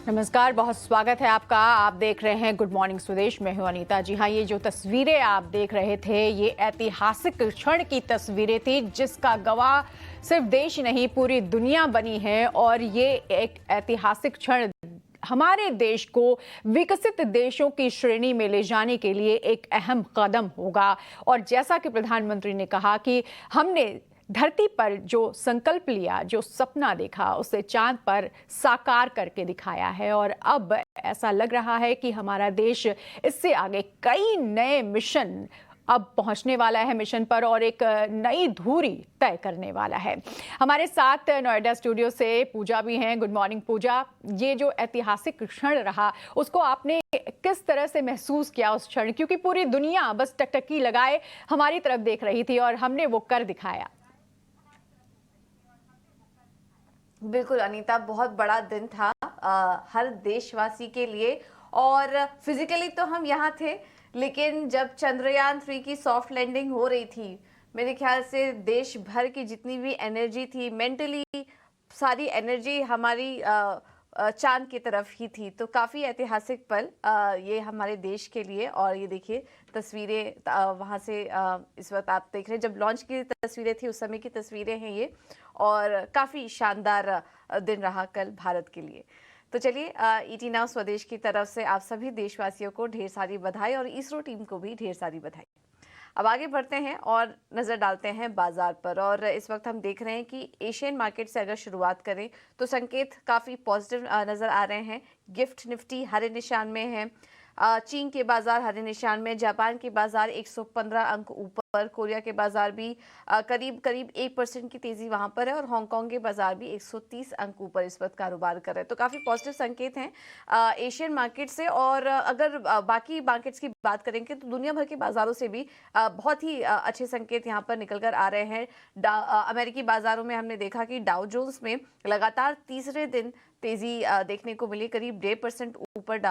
नमस्कार, बहुत स्वागत है आपका। आप देख रहे हैं गुड मॉर्निंग स्वदेश। मैं हूं अनीता। जी हाँ, ये जो तस्वीरें आप देख रहे थे ये ऐतिहासिक क्षण की तस्वीरें थी जिसका गवाह सिर्फ देश नहीं पूरी दुनिया बनी है। और ये एक ऐतिहासिक क्षण हमारे देश को विकसित देशों की श्रेणी में ले जाने के लिए एक अहम कदम होगा। और जैसा कि प्रधानमंत्री ने कहा कि हमने धरती पर जो संकल्प लिया, जो सपना देखा, उसे चांद पर साकार करके दिखाया है। और अब ऐसा लग रहा है कि हमारा देश इससे आगे कई नए मिशन अब पहुंचने वाला है मिशन पर और एक नई धुरी तय करने वाला है। हमारे साथ नोएडा स्टूडियो से पूजा भी हैं। गुड मॉर्निंग पूजा। ये जो ऐतिहासिक क्षण रहा उसको आपने किस तरह से महसूस किया उस क्षण, क्योंकि पूरी दुनिया बस टकटकी लगाए हमारी तरफ देख रही थी और हमने वो कर दिखाया। बिल्कुल अनीता, बहुत बड़ा दिन था हर देशवासी के लिए। और फिजिकली तो हम यहाँ थे, लेकिन जब चंद्रयान 3 की सॉफ्ट लैंडिंग हो रही थी, मेरे ख्याल से देश भर की जितनी भी एनर्जी थी, मेंटली सारी एनर्जी हमारी चांद की तरफ ही थी। तो काफ़ी ऐतिहासिक पल ये हमारे देश के लिए। और ये देखिए तस्वीरें वहाँ से इस वक्त आप देख रहे हैं, जब लॉन्च की तस्वीरें थी उस समय की तस्वीरें हैं ये। और काफ़ी शानदार दिन रहा कल भारत के लिए। तो चलिए, ईटी नाउ स्वदेश की तरफ से आप सभी देशवासियों को ढेर सारी बधाई और इसरो टीम को भी ढेर सारी बधाई। अब आगे बढ़ते हैं और नज़र डालते हैं बाजार पर। और इस वक्त हम देख रहे हैं कि एशियन मार्केट से अगर शुरुआत करें तो संकेत काफ़ी पॉजिटिव नज़र आ रहे हैं। गिफ्ट निफ्टी हरे निशान में है, चीन के बाजार हरे निशान में, जापान के बाजार 115 अंक ऊपर, कोरिया के बाजार भी करीब करीब 1% की तेजी वहां पर है और हांगकांग के बाजार भी 130 अंक ऊपर इस वक्त कारोबार कर रहे हैं। तो काफी पॉजिटिव संकेत हैं एशियन मार्केट से। और अगर बाकी मार्केट्स की बात करेंगे तो दुनिया भर के बाजारों से भी बहुत ही अच्छे संकेत यहाँ पर निकल कर आ रहे हैं। अमेरिकी बाजारों में हमने देखा कि डाउ जोन्स में लगातार तीसरे दिन तेजी देखने को मिली, करीब 1.5% ऊपर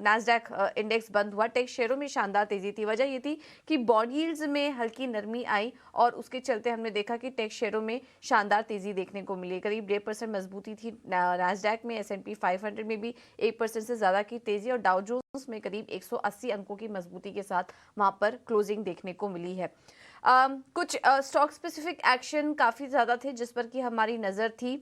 नैस्डैक इंडेक्स बंद हुआ। टेक शेयरों में शानदार तेजी थी। वजह ये थी कि बॉन्ड यील्ड्स में हल्की नरमी आई और उसके चलते हमने देखा कि टेक शेयरों में शानदार तेजी देखने को मिली। करीब 1.5% मजबूती थी नैस्डैक में, S&P 500 में भी 1% से ज्यादा की तेजी और डाउ जोन्स में करीब 180 अंकों की मजबूती के साथ वहां पर क्लोजिंग देखने को मिली है। कुछ स्टॉक स्पेसिफिक एक्शन काफी ज्यादा थे जिस पर की हमारी नजर थी।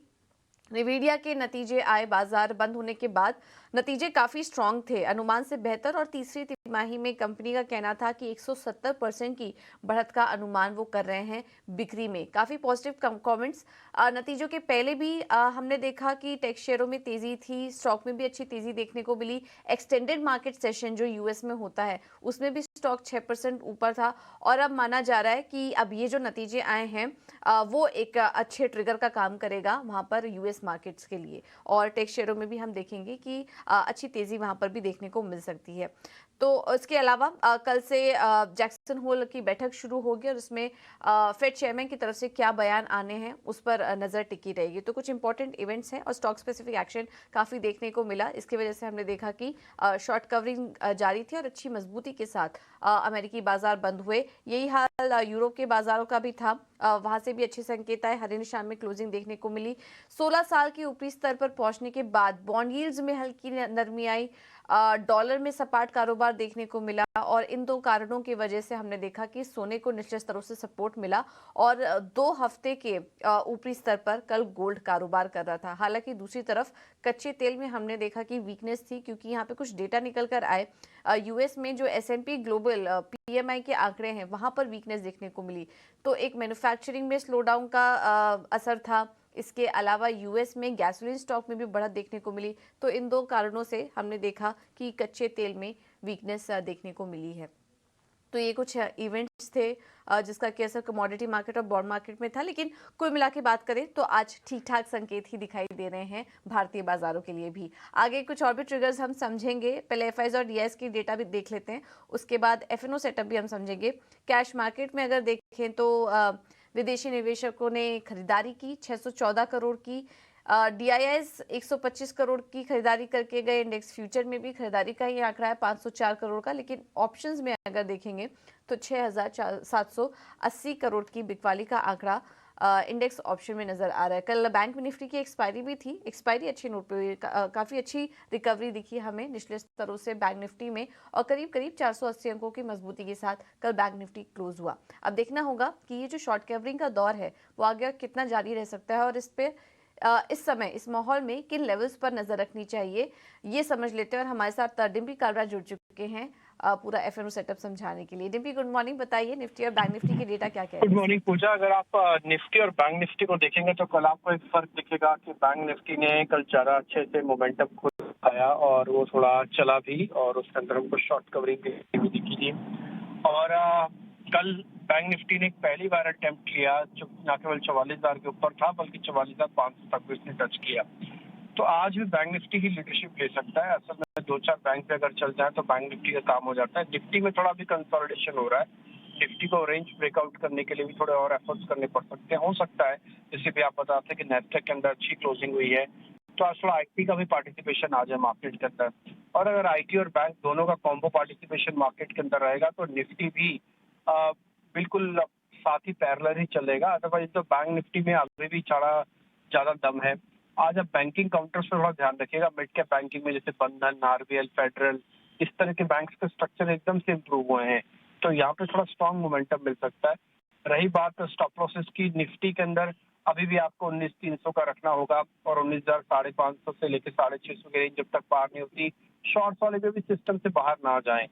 निविडिया के नतीजे आए बाजार बंद होने के बाद, नतीजे काफी स्ट्रांग थे, अनुमान से बेहतर। और तीसरी तिमाही में कंपनी का कहना था कि 170% की बढ़त का अनुमान वो कर रहे हैं बिक्री में। काफी पॉजिटिव कमेंट्स। नतीजों के पहले भी हमने देखा कि टेक शेयरों में तेजी थी, स्टॉक में भी अच्छी तेजी देखने को मिली। एक्सटेंडेड मार्केट सेशन जो यूएस में होता है उसमें भी स्टॉक 6% ऊपर था। और अब माना जा रहा है कि अब ये जो नतीजे आए हैं वो एक अच्छे ट्रिगर का काम करेगा वहां पर यूएस मार्केट्स के लिए। और टेक शेयरों में भी हम देखेंगे कि अच्छी तेजी वहां पर भी देखने को मिल सकती है। तो इसके अलावा कल से जैक्सन होल की बैठक शुरू होगी और उसमें फेड चेयरमैन की तरफ से क्या बयान आने हैं उस पर नजर टिकी रहेगी। तो कुछ इंपॉर्टेंट इवेंट्स हैं और स्टॉक स्पेसिफिक एक्शन काफी देखने को मिला। इसकी वजह से हमने देखा कि शॉर्ट कवरिंग जारी थी और अच्छी मजबूती के साथ अमेरिकी बाजार बंद हुए। यही हाल यूरोप के बाजारों का भी था, वहां से भी अच्छे संकेत आए, हरे निशान में क्लोजिंग देखने को मिली। 16 साल के ऊपरी स्तर पर पहुंचने के बाद बॉन्ड यील्ड्स में हल्की नरमी आई, डॉलर में सपाट कारोबार देखने को मिला। और इन दो कारणों की वजह से हमने देखा कि सोने को निचले स्तरों से सपोर्ट मिला और 2 हफ्ते के ऊपरी स्तर पर कल गोल्ड कारोबार कर रहा था। हालांकि दूसरी तरफ कच्चे तेल में हमने देखा कि वीकनेस थी, क्योंकि यहाँ पे कुछ डेटा निकल कर आए। यूएस में जो S&P ग्लोबल PMI के आंकड़े हैं वहां पर वीकनेस देखने को मिली। तो एक मैन्युफैक्चरिंग में स्लोडाउन का असर था। इसके अलावा यूएस में गैसोलीन स्टॉक में भी बढ़त देखने को मिली। तो इन दो कारणों से हमने देखा कि कच्चे तेल में वीकनेस देखने को मिली है। तो ये कुछ इवेंट्स थे जिसका कि असर कमोडिटी मार्केट और बॉन्ड मार्केट में था। लेकिन कुल मिला के बात करें तो आज ठीक ठाक संकेत ही दिखाई दे रहे हैं भारतीय बाजारों के लिए भी। आगे कुछ और भी ट्रिगर्स हम समझेंगे। पहले एफआईज और डीआईएस की डेटा भी देख लेते हैं, उसके बाद एफएनओ सेटअप भी हम समझेंगे। कैश मार्केट में अगर देखें तो विदेशी निवेशकों ने खरीदारी की 614 करोड़ की, डीआईएस 125 करोड़ की खरीदारी करके गए। इंडेक्स फ्यूचर में भी खरीदारी का ही आंकड़ा है 504 करोड़ का। लेकिन ऑप्शंस में अगर देखेंगे तो 6780 करोड़ की बिकवाली का आंकड़ा इंडेक्स ऑप्शन में नजर आ रहा है। कल बैंक निफ्टी की एक्सपायरी भी थी, एक्सपायरी अच्छी नोट पे हुई, काफी अच्छी रिकवरी दिखी हमें निचले स्तरों से बैंक निफ्टी में, और करीब करीब 480 अंकों की मजबूती के साथ कल बैंक निफ्टी क्लोज हुआ। अब देखना होगा कि ये जो शॉर्ट कवरिंग का दौर है वो आगे कितना जारी रह सकता है, और इस पे इस समय इस माहौल में किन लेवल्स पर नजर रखनी चाहिए, ये समझ लेते हैं। और हमारे साथ डिम्पी कालरा जुड़ चुके हैं पूरा एफएनओ सेटअप समझाने के लिए। Dimpy, good morning. बताइए निफ्टी और बैंक निफ्टी की डेटा क्या कह रहे गुड हैं? मॉर्निंग पूजा। अगर आप निफ्टी और बैंक निफ्टी को देखेंगे तो कल आपको एक फर्क दिखेगा कि बैंक निफ्टी ने कल ज्यादा अच्छे से मोमेंटम खुद आया और वो थोड़ा चला भी, और उसके अंदर हमको शॉर्ट कवरिंग भी दिखी थी। और कल बैंक निफ्टी ने पहली बार अटेम्प्ट किया, जो न केवल 44,000 के ऊपर था बल्कि 44,500 तक भी इसने टच किया। तो आज भी बैंक निफ्टी ही लीडरशिप ले सकता है। असल में 2-4 बैंक पे अगर चल जाए तो बैंक निफ्टी का काम हो जाता है। निफ्टी में थोड़ा भी कंसोलिडेशन हो रहा है, निफ्टी को रेंज ब्रेकआउट करने के लिए भी थोड़े और एफर्ट्स करने पड़ सकते हैं। हो सकता है जैसे भी आप बताते हैं कि नेस्डैक के अंदर अच्छी क्लोजिंग हुई है, तो आज थोड़ा आईटी का भी पार्टिसिपेशन आ जाए मार्केट के अंदर, और अगर आईटी और बैंक दोनों का कॉम्बो पार्टिसिपेशन मार्केट के अंदर रहेगा तो निफ्टी भी बिल्कुल साथ ही पैरेलल ही चलेगा। अदरवाइज तो बैंक निफ्टी में अभी भी ज्यादा दम है। आज आप बैंकिंग काउंटर्स पर थोड़ा ध्यान रखिएगा। मिड कैप बैंकिंग में जैसे बंधन, आरबीएल, फेडरल, इस तरह के बैंक्स के स्ट्रक्चर एकदम से इम्प्रूव हुए हैं, तो यहाँ पे थोड़ा स्ट्रॉन्ग मोमेंटम मिल सकता है। रही बात स्टॉप लॉसेस की, निफ्टी के अंदर अभी भी आपको 19,300 का रखना होगा, और 19,500 से लेकर 650 की रेंज जब तक पार नहीं होती, शॉर्ट्स वाले भी सिस्टम से बाहर ना जाएं।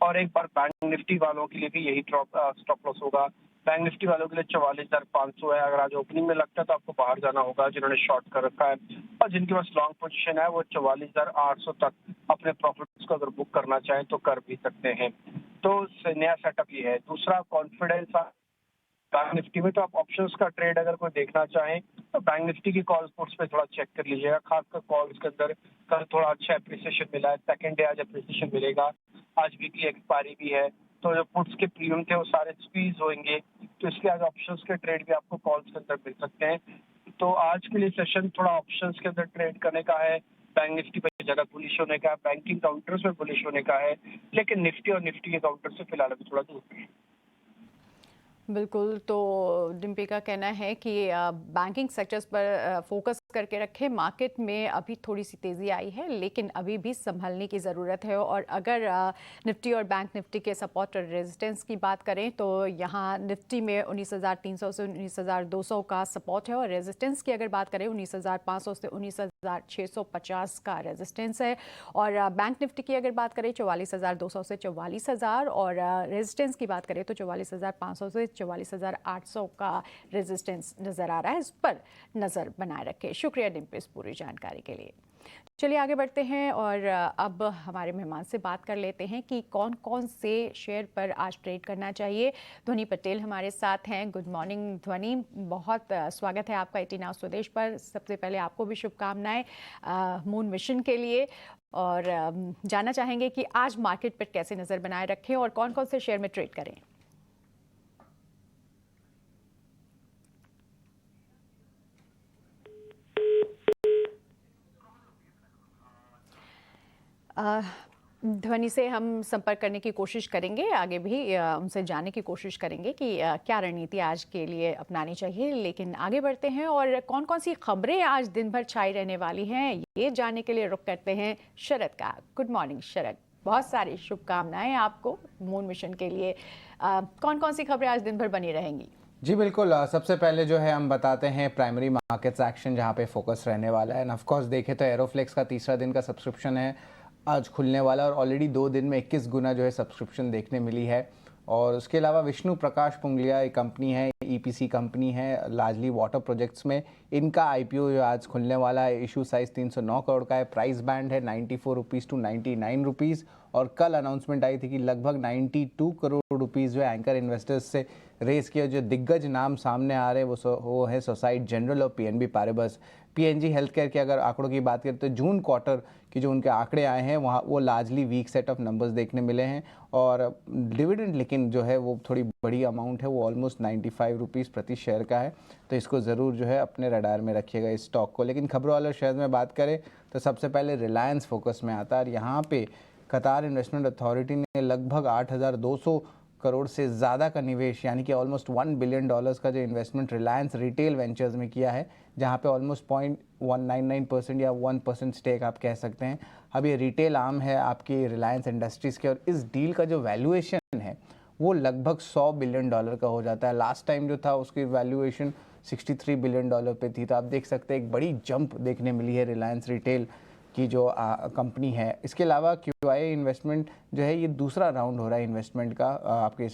और एक बार बैंक निफ्टी वालों के लिए भी यही स्टॉप लॉस होगा। बैंक निफ्टी वालों के लिए 44,500 है। अगर आज ओपनिंग में लगता है तो आपको बाहर जाना होगा जिन्होंने शॉर्ट कर रखा है, और जिनके पास लॉन्ग पोजीशन है वो 44,800 तक अपने प्रॉफिट्स को अगर बुक करना चाहें तो कर भी सकते हैं। तो नया सेटअप ये है। दूसरा, कॉन्फिडेंस बैंक निफ्टी में, तो आप ऑप्शंस का ट्रेड अगर कोई देखना चाहें तो बैंक निफ्टी की कॉल पुट्स पे थोड़ा चेक कर लीजिएगा। खासकर कॉल्स के अंदर कल थोड़ा अच्छा एप्रिसिएशन मिला है, सेकंड डे आज एप्रिसिएशन मिलेगा। आज वीकली एक्सपायरी भी है, तो जो पुट्स के प्रीमियम थे वो सारे स्क्वीज होंगे, तो इसलिए आज ऑप्शंस के ट्रेड भी आपको कॉल्स के अंदर मिल सकते हैं। तो आज के लिए सेशन थोड़ा ऑप्शंस के अंदर ट्रेड करने का है। बैंक निफ्टी पे ज्यादा बुलिश होने का है, बैंकिंग काउंटर्स में बुलिश होने का है, लेकिन निफ्टी और निफ्टी के काउंटर से फिलहाल अभी थोड़ा दूर है। बिल्कुल, तो डिम्पी का कहना है कि बैंकिंग सेक्टर्स पर फोकस करके रखें। मार्केट में अभी थोड़ी सी तेज़ी आई है, लेकिन अभी भी संभलने की ज़रूरत है। और अगर निफ्टी और बैंक निफ्टी के सपोर्ट और रेजिस्टेंस की बात करें तो यहाँ निफ्टी में 19,300 से 19,200 का सपोर्ट है, और रेजिस्टेंस की अगर बात करें 19,500 से 19,650 का रेजिस्टेंस है। और बैंक निफ्टी की अगर बात करें 44,200 से 44,000, और रेजिस्टेंस की बात करें तो 44,500 से 44,800 का रेजिस्टेंस नज़र आ रहा है। इस पर नज़र बनाए रखें। शुक्रिया डिम्पी इस पूरी जानकारी के लिए। चलिए आगे बढ़ते हैं और अब हमारे मेहमान से बात कर लेते हैं कि कौन कौन से शेयर पर आज ट्रेड करना चाहिए। ध्वनि पटेल हमारे साथ हैं। गुड मॉर्निंग ध्वनि, बहुत स्वागत है आपका 18 आवर्स स्वदेश पर। सबसे पहले आपको भी शुभकामनाएं मून मिशन के लिए, और जानना चाहेंगे कि आज मार्केट पर कैसे नज़र बनाए रखें और कौन कौन से शेयर में ट्रेड करें। ध्वनि से हम संपर्क करने की कोशिश करेंगे, आगे भी उनसे जानने की कोशिश करेंगे कि क्या रणनीति आज के लिए अपनानी चाहिए। लेकिन आगे बढ़ते हैं और कौन कौन सी खबरें आज दिन भर छाई रहने वाली हैं, ये जानने के लिए रुख करते हैं शरद का। गुड मॉर्निंग शरद, बहुत सारी शुभकामनाएं आपको मून मिशन के लिए। कौन कौन सी खबरें आज दिन भर बनी रहेंगी? जी बिल्कुल, सबसे पहले जो है हम बताते हैं प्राइमरी मार्केट्स एक्शन जहाँ पे फोकस रहने वाला है। एंड ऑफ कोर्स देखें तो एरोफ्लेक्स का तीसरा दिन का सब्सक्रिप्शन है आज खुलने वाला, और ऑलरेडी 2 दिन में 21 गुना जो है सब्सक्रिप्शन देखने मिली है। और उसके अलावा विष्णु प्रकाश पुंगलिया एक कंपनी है, ईपीसी कंपनी है लार्जली वाटर प्रोजेक्ट्स में, इनका आईपीओ जो आज खुलने वाला है। इशू साइज 309 करोड़ का है, प्राइस बैंड है 94 रुपीज़ टू 99 रुपीज़। और कल अनाउंसमेंट आई थी कि लगभग 92 करोड़ रुपीज़ जो है एंकर इन्वेस्टर्स से रेस किया। जो दिग्गज नाम सामने आ रहे हैं वो है सोसाइटी जनरल और पीएनबी पारेबस। पीएनजी हेल्थ केयर के अगर आंकड़ों की बात करें तो जून क्वार्टर की जो उनके आंकड़े आए हैं वहाँ वो largely weak set of numbers देखने मिले हैं। और डिविडेंड लेकिन जो है वो थोड़ी बड़ी अमाउंट है, वो ऑलमोस्ट 95 रुपीज़ प्रति शेयर का है। तो इसको ज़रूर जो है अपने रडार में रखिएगा इस स्टॉक को। लेकिन खबरों वाले शेयर में बात करें तो सबसे पहले रिलायंस फोकस में आता है, और यहाँ पे कतार इन्वेस्टमेंट अथॉरिटी ने लगभग 8,200 करोड़ से ज़्यादा का निवेश यानी कि ऑलमोस्ट $1 बिलियन का जो इन्वेस्टमेंट रिलायंस रिटेल वेंचर्स में किया है, जहां पे ऑलमोस्ट 0.199% या 1% स्टेक आप कह सकते हैं। अब ये रिटेल आर्म है आपकी रिलायंस इंडस्ट्रीज़ के, और इस डील का जो वैल्यूएशन है वो लगभग $100 बिलियन का हो जाता है। लास्ट टाइम जो था उसकी वैल्यूएशन $63 बिलियन पे थी। तो आप देख सकते हैं एक बड़ी जंप देखने मिली है रिलायंस रिटेल की जो कंपनी है। इसके अलावा QIA इन्वेस्टमेंट जो है ये दूसरा राउंड हो रहा है इन्वेस्टमेंट का आपके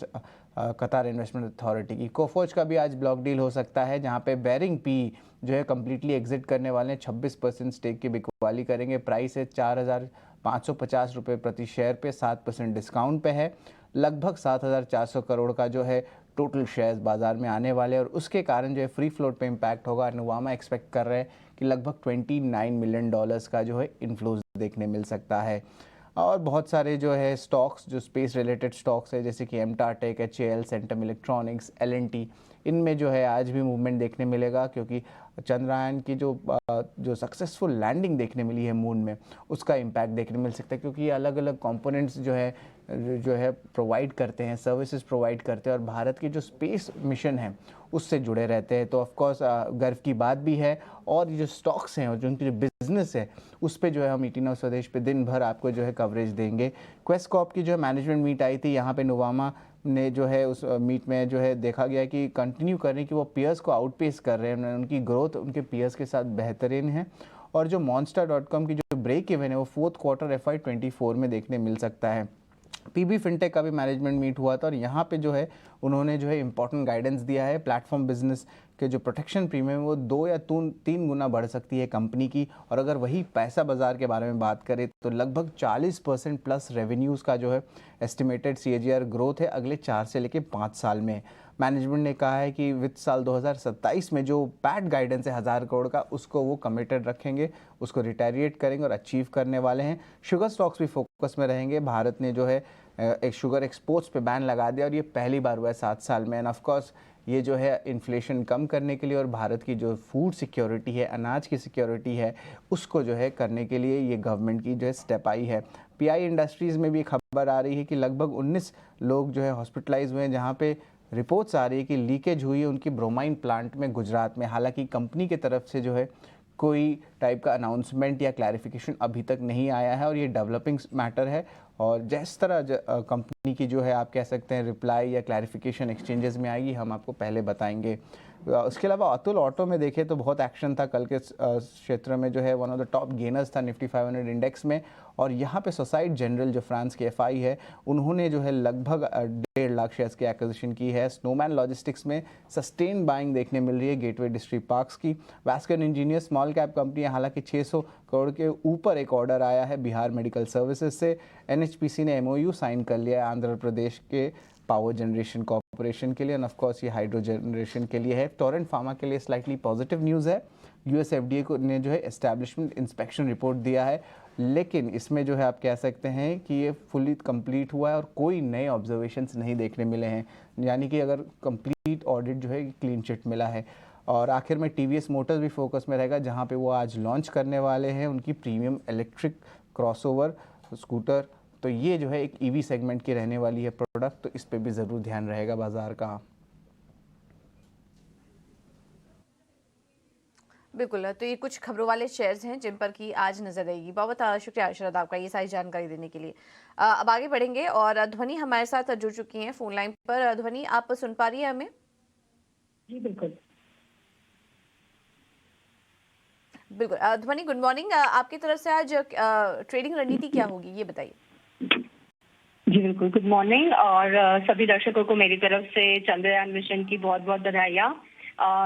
कतार इन्वेस्टमेंट अथॉरिटी की। कोफोज का भी आज ब्लॉक डील हो सकता है, जहां पे बेरिंग पी जो है कम्प्लीटली एग्जिट करने वाले हैं, 26% स्टेक की बिकवाली करेंगे। प्राइस है 4,550 रुपये प्रति शेयर पे, 7% डिस्काउंट पे है। लगभग 7,400 करोड़ का जो है टोटल शेयर्स बाजार में आने वाले हैं, और उसके कारण जो है फ्री फ्लोट पे इम्पैक्ट होगा। नुवामा एक्सपेक्ट कर रहे हैं कि लगभग $29 मिलियन का जो है इन्फ्लोज देखने मिल सकता है। और बहुत सारे जो है स्टॉक्स जो स्पेस रिलेटेड स्टॉक्स है, जैसे कि एमटाटेक, HAL, सेंटम इलेक्ट्रॉनिक्स, L&T, इनमें जो है आज भी मूवमेंट देखने मिलेगा, क्योंकि चंद्रयान की जो सक्सेसफुल लैंडिंग देखने मिली है मून में, उसका इम्पैक्ट देखने मिल सकता है, क्योंकि ये अलग अलग कंपोनेंट्स जो है प्रोवाइड करते हैं, सर्विसेज प्रोवाइड करते हैं, और भारत की जो स्पेस मिशन है उससे जुड़े रहते हैं। तो ऑफकोर्स गर्व की बात भी है। और ये जो स्टॉक्स हैं और जो उनकी जो बिजनेस है उस पे जो है हम 18 स्वदेश पे दिन भर आपको जो है कवरेज देंगे। क्वेस्ट कॉर्प की जो है मैनेजमेंट मीट आई थी, यहाँ पे नुवामा ने जो है उस मीट में जो है देखा गया कि कंटिन्यू कर रहे हैं कि वो पीयर्स को आउटपेस कर रहे हैं, उनकी ग्रोथ उनके पीयर्स के साथ बेहतरीन है। और जो monster.com की जो ब्रेक इवन है वो फोर्थ क्वार्टर FY24 में देखने मिल सकता है। PB फिनटेक का भी मैनेजमेंट मीट हुआ था, और यहाँ पे जो है उन्होंने जो है इंपॉर्टेंट गाइडेंस दिया है। प्लेटफॉर्म बिजनेस के जो प्रोटेक्शन प्रीमियम वो 2 या 3 गुना बढ़ सकती है कंपनी की। और अगर वही पैसा बाजार के बारे में बात करें तो लगभग 40% प्लस रेवेन्यूज़ का जो है एस्टिमेटेड CAGR ग्रोथ है अगले 4 से लेकर 5 साल में। मैनेजमेंट ने कहा है कि वित्त साल 2027 में जो पैट गाइडेंस है 1000 करोड़ का, उसको वो कमिटेड रखेंगे, उसको रिटेरिएट करेंगे और अचीव करने वाले हैं। शुगर स्टॉक्स भी फोकस में रहेंगे। भारत ने जो है एक शुगर एक्सपोर्ट्स पे बैन लगा दिया, और ये पहली बार हुआ है 7 साल में। एंड ऑफकोर्स ये जो है इन्फ्लेशन कम करने के लिए और भारत की जो फूड सिक्योरिटी है, अनाज की सिक्योरिटी है, उसको जो है करने के लिए ये गवर्नमेंट की जो है स्टेप आई है। PI इंडस्ट्रीज़ में भी खबर आ रही है कि लगभग 19 लोग जो है हॉस्पिटलाइज हुए हैं, जहाँ पे रिपोर्ट्स आ रही है कि लीकेज हुई है उनकी ब्रोमाइन प्लांट में गुजरात में। हालांकि कंपनी की तरफ से जो है कोई टाइप का अनाउंसमेंट या क्लैरिफिकेशन अभी तक नहीं आया है, और ये डेवलपिंग मैटर है। और जिस तरह कंपनी की जो है आप कह सकते हैं रिप्लाई या क्लैरिफिकेशन एक्सचेंजेस में आएगी, हम आपको पहले बताएंगे। उसके अलावा अतुल ऑटो में देखें तो बहुत एक्शन था कल के क्षेत्र में, जो है one of the top gainers था निफ्टी 500 इंडेक्स में। और यहाँ पे सोसाइट जनरल जो फ्रांस के FI है, उन्होंने जो है लगभग 1.5 लाख शेयर्स की एक्विजिशन की है। स्नोमैन लॉजिस्टिक्स में सस्टेन बाइंग देखने मिल रही है गेटवे डिस्ट्रिक्ट पार्क्स की। वैस्कन इंजीनियर स्मॉल कैप कंपनी है, हालांकि 600 करोड़ के ऊपर एक ऑर्डर आया है बिहार मेडिकल सर्विसेज से। NHPC ने MOU साइन कर लिया है आंध्र प्रदेश के पावर जनरेशन कॉर्पोरेशन के लिए, एंड ऑफ कोर्स ये हाइड्रो जनरेशन के लिए है। टोरेंट फार्मा के लिए स्लाइटली पॉजिटिव न्यूज़ है। US FDA को ने जो है एस्टैब्लिशमेंट इंस्पेक्शन रिपोर्ट दिया है, लेकिन इसमें जो है आप कह सकते हैं कि ये फुली कंप्लीट हुआ है और कोई नए ऑब्जर्वेशंस नहीं देखने मिले हैं, यानी कि अगर कंप्लीट ऑडिट जो है क्लीन चिट मिला है। और आखिर में TVS मोटर्स भी फोकस में रहेगा, जहाँ पे वो आज लॉन्च करने वाले हैं उनकी प्रीमियम इलेक्ट्रिक क्रॉसओवर स्कूटर। तो ये जो है एक EV सेगमेंट की रहने वाली है प्रोडक्ट, तो इस पे भी ज़रूर ध्यान रहेगा बाजार का। बिल्कुल, तो ये कुछ खबरों वाले शेयर्स हैं जिन पर की आज नजर रहेगी। बहुत शुक्रिया अशरद आपका ये सारी जानकारी देने के लिए। अब आगे बढ़ेंगे और ध्वनि हमारे साथ जुड़ चुकी हैं फोन लाइन पर। ध्वनि, आप सुन पा रही है हमें? जी बिल्कुल। बिल्कुल ध्वनि, गुड मॉर्निंग। आपकी तरफ से आज ट्रेडिंग रणनीति क्या होगी, ये बताइए। जी बिल्कुल, गुड मॉर्निंग, और सभी दर्शकों को मेरी तरफ से चंद्रयान मिशन की बहुत बहुत बधाइयाँ।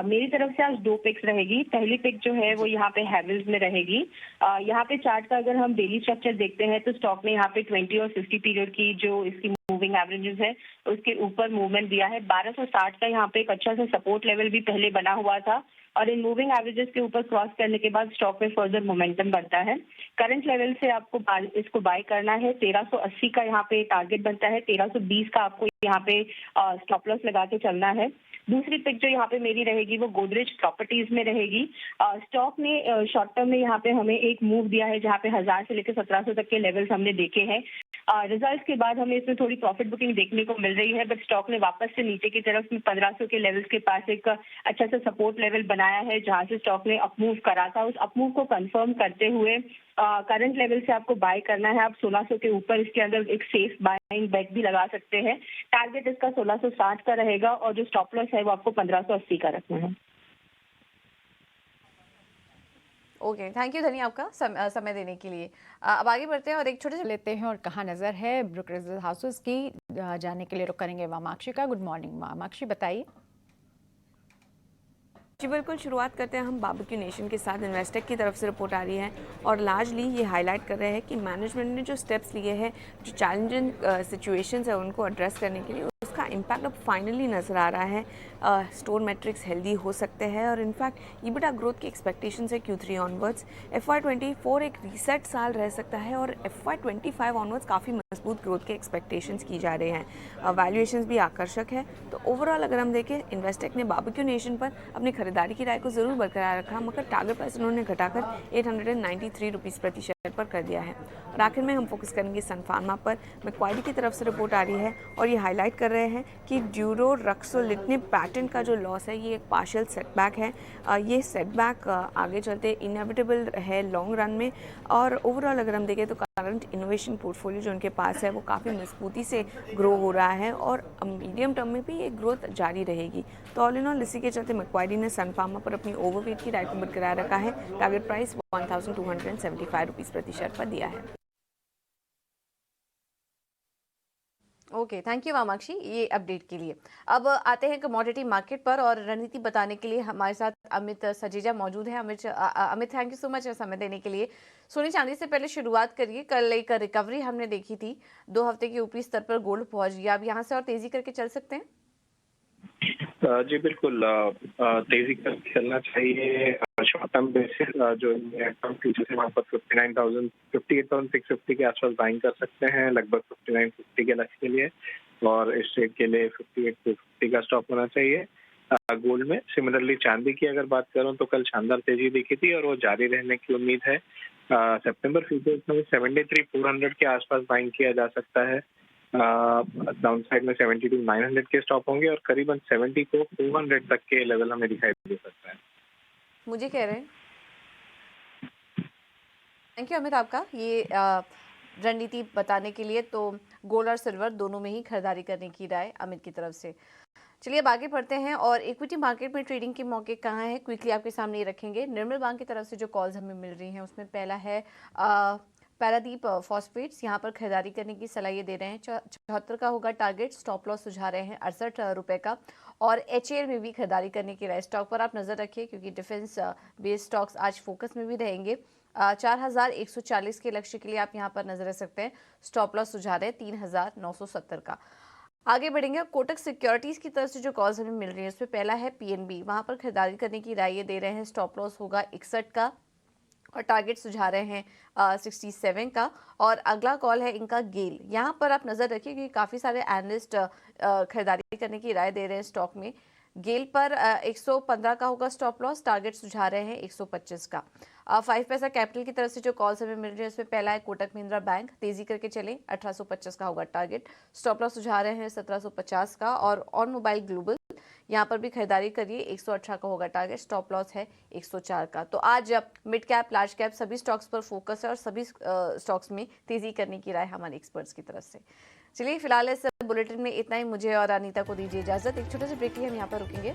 मेरी तरफ से आज 2 पिक्स रहेगी। पहली पिक जो है वो यहाँ पे हैवेल्स में रहेगी। यहाँ पे चार्ट का अगर हम डेली स्ट्रक्चर देखते हैं तो स्टॉक ने यहाँ पे 20 और 50 पीरियड की जो इसकी मूविंग एवरेजेस है उसके ऊपर मूवमेंट दिया है। 1260 का यहाँ पे एक अच्छा सा सपोर्ट लेवल भी पहले बना हुआ था, और इन मूविंग एवरेजेस के ऊपर क्रॉस करने के बाद स्टॉक में फर्दर मोमेंटम बढ़ता है। करंट लेवल से आपको इसको बाय करना है। 1380 का यहाँ पे टारगेट बनता है, 1320 का आपको यहाँ पे स्टॉप लॉस लगा के चलना है। दूसरी पिक जो यहाँ पे मेरी रहेगी वो गोदरेज प्रॉपर्टीज में रहेगी। स्टॉक ने शॉर्ट टर्म में यहाँ पे हमें एक मूव दिया है जहाँ पे 1000 से लेकर 1700 तक के लेवल्स हमने देखे हैं। रिजल्ट्स के बाद हमें इसमें थोड़ी प्रॉफिट बुकिंग देखने को मिल रही है, बट स्टॉक ने वापस से नीचे की तरफ में 1500 के लेवल्स के पास एक अच्छा सा सपोर्ट लेवल बनाया है जहां से स्टॉक ने अपमूव करा था। उस अपमूव को कंफर्म करते हुए करंट लेवल से आपको बाय करना है। आप 1600 के ऊपर इसके अंदर एक सेफ बाइंग बेट भी लगा सकते हैं। टारगेट इसका 1660 का रहेगा और जो स्टॉप लॉस है वो आपको 1580 का रखना है। ओके, थैंक यू धनी आपका समय देने के लिए। अब आगे बढ़ते हैं और एक छोटे से लेते हैं और कहाँ नजर है ब्रोकरेज हाउसेस की जाने के लिए रुक करेंगे वामाक्षी का। गुड मॉर्निंग वामाक्षी, बताइए। जी बिल्कुल, शुरुआत करते हैं हम बारबेक्यू नेशन के साथ। इन्वेस्टेक की तरफ से रिपोर्ट आ रही है और लार्जली ये हाईलाइट कर रहे हैं कि मैनेजमेंट ने जो स्टेप्स लिए हैं, जो चैलेंजिंग सिचुएशंस है उनको एड्रेस करने के लिए, उसका इम्पैक्ट अब फाइनली नज़र आ रहा है। स्टोर मैट्रिक्स हेल्दी हो सकते हैं और इनफैक्ट ईबिटा ग्रोथ की एक्सपेक्टेशंस है Q3 ऑनवर्ड्स। FY24 एक रीसेट साल रह सकता है और FY25 ऑनवर्ड्स काफ़ी मजबूत ग्रोथ के एक्सपेक्टेशंस की जा रहे हैं। वैल्यूएशंस भी आकर्षक है। तो ओवरऑल अगर हम देखें, इन्वेस्टेक ने बारबेक्यू नेशन पर अपनी खरीदारी की राय को ज़रूर बरकरार रखा, मगर टारगेट प्राइस उन्होंने घटाकर 893 रुपीज़ प्रति शेयर पर कर दिया है। और आखिर में हम फोकस करेंगे सन फार्मा पर। मैक्वारी की तरफ से रिपोर्ट आ रही है और ये हाईलाइट कर रहे हैं कि ड्यूरोरक्सोलिटिनिब पैटेंट का जो लॉस है ये एक पार्शियल सेटबैक है। ये सेटबैक आगे चलते इनएविटेबल है लॉन्ग रन में। और ओवरऑल अगर हम देखें तो करंट इनोवेशन पोर्टफोलियो जो उनके पास है वो काफ़ी मजबूती से ग्रो हो रहा है और मीडियम टर्म में भी ये ग्रोथ जारी रहेगी। तो ऑल इन ऑल इसी के चलते मैक्वारी ने सन फार्मा पर अपनी ओवरवेट की राय को बरकरार रखा है। टारगेट प्राइस 1275 रुपीज़ प्रति शेयर पर दिया है। ओके, थैंक यू वामाक्षी ये अपडेट के लिए। अब आते हैं कमोडिटी मार्केट पर और रणनीति बताने के लिए हमारे साथ अमित सजीजा मौजूद है। Amit thank you so much समय देने के लिए। सोने चांदी से पहले शुरुआत करिए। कल एक रिकवरी हमने देखी थी, 2 हफ्ते के ऊपरी स्तर पर गोल्ड पहुंच गया। अब यहाँ से और तेजी करके चल सकते हैं? जी बिल्कुल, तेजी कर चलना चाहिए। शॉर्ट टर्म बेसिस जो फ्यूचर्स है वहाँ पर 58,650 के आसपास बाइंग कर सकते हैं, लगभग 5950 के लक्ष्य के लिए। और इस ट्रेड के लिए 58,250 का स्टॉप होना चाहिए। गोल्ड में सिमिलरली चांदी की अगर बात करूं तो कल शानदार तेजी दिखी थी और वो जारी रहने की उम्मीद है। सितंबर फ्यूचर्स में 73,400 के आसपास बाइंग किया जा सकता है। डाउन साइड में 72,900 के स्टॉप होंगे और करीबन 70,400 तक के लेवल हमें दिखाई दे सकता है। मुझे कह रहे हैं। थैंक यू अमित आपका ये रणनीति बताने के लिए। तो गोल्ड और सिल्वर दोनों में ही खरीदारी करने की राय अमित की तरफ से। चलिए अब आगे बढ़ते हैं और इक्विटी मार्केट में ट्रेडिंग के मौके कहाँ हैं क्विकली आपके सामने ये रखेंगे। निर्मल बैंक की तरफ से जो कॉल्स हमें मिल रही हैं उसमें पहला है पैरादीप फॉस्फेट्स। यहाँ पर खरीदारी करने की सलाह ये दे रहे हैं। 74 का होगा टारगेट। स्टॉप लॉस सुझा रहे हैं 68 रुपये का। और HAL में भी खरीदारी करने की राय। स्टॉक पर आप नज़र रखिए क्योंकि डिफेंस बेस्ड स्टॉक्स आज फोकस में भी रहेंगे। 4140 के लक्ष्य के लिए आप यहाँ पर नजर रख सकते हैं। स्टॉप लॉस सुझा रहे हैं 3970 का। आगे बढ़ेंगे। कोटक सिक्योरिटीज की तरफ से जो कॉल्स हमें मिल रही है उसमें पहला है PNB। वहाँ पर खरीदारी करने की राय ये दे रहे हैं। स्टॉप लॉस होगा 61 का और टारगेट सुझा रहे हैं 67 का। और अगला कॉल है इनका गेल। यहाँ पर आप नज़र रखिए क्योंकि काफ़ी सारे एनालिस्ट खरीदारी करने की राय दे रहे हैं स्टॉक में। गेल पर 115 का होगा स्टॉप लॉस। टारगेट सुझा रहे हैं 125 का। 5 पैसा कैपिटल की तरफ से जो कॉल्स हमें मिल रही है उसमें पहला है कोटक महिंद्रा बैंक। तेजी करके चले 1825 का होगा टारगेट। स्टॉप लॉस सुझा रहे हैं 1750 का। और ऑन मोबाइल ग्लोबल यहाँ पर भी खरीदारी करिए 118 का होगा टारगेट। स्टॉप लॉस है 104 का। तो आज मिड कैप लार्ज कैप सभी स्टॉक्स पर फोकस है और सभी स्टॉक्स में तेजी करने की राय हमारे एक्सपर्ट्स की तरफ से। चलिए फिलहाल इस बुलेटिन में इतना ही। मुझे और अनीता को दीजिए इजाजत। एक छोटे से ब्रेक के लिए हम यहाँ पर रुकेंगे।